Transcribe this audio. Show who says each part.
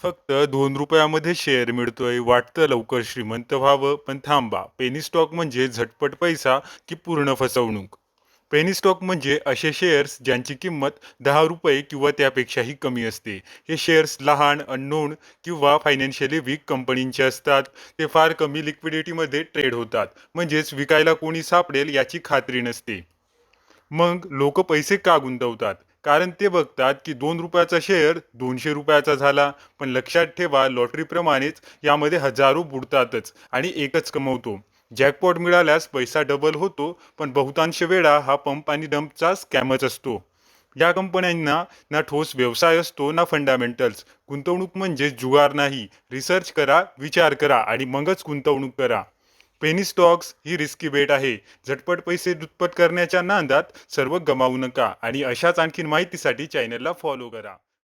Speaker 1: फक्त ₹2 शेअर मिळतोय, वाटतं लवकर श्रीमंत व्हावं, पण थांबा. पेनी स्टॉक म्हणजे झटपट पैसा की पूर्ण फसवणूक? पेनी स्टॉक म्हणजे असे शेअर्स ज्यांची किंमत ₹10 किंवा त्यापेक्षाही कमी असते. हे शेअर्स लहान, अननोन किंवा फायनान्शियली वीक कंपनींचे असतात. ते फार कमी लिक्विडिटीमध्ये ट्रेड होतात. म्हणजेच विकायला कोणी सापडेल याची खात्री नसते. मग लोक पैसे का गुंतवतात? कारण ते बघतात की ₹2 शेअर ₹200 झाला. पण लक्षात ठेवा, लॉटरीप्रमाणेच यामध्ये हजारो बुडतातच आणि एकच कमवतो. जॅकपॉट मिळाल्यास पैसा डबल होतो, पण बहुतांश वेळा हा पंप आणि डंपचा स्कॅमच असतो. या कंपन्यांना ना ठोस व्यवसाय असतो ना फंडामेंटल्स. गुंतवणूक म्हणजे जुगार नाही. रिसर्च करा, विचार करा आणि मगच गुंतवणूक करा. पेनी स्टॉक्स ही रिस्की बेट आहे. झटपट पैसे दुप्पट करण्याच्या नादात सर्व गमावू नका आणि अशाच आणखीन माहितीसाठी चॅनलला फॉलो करा.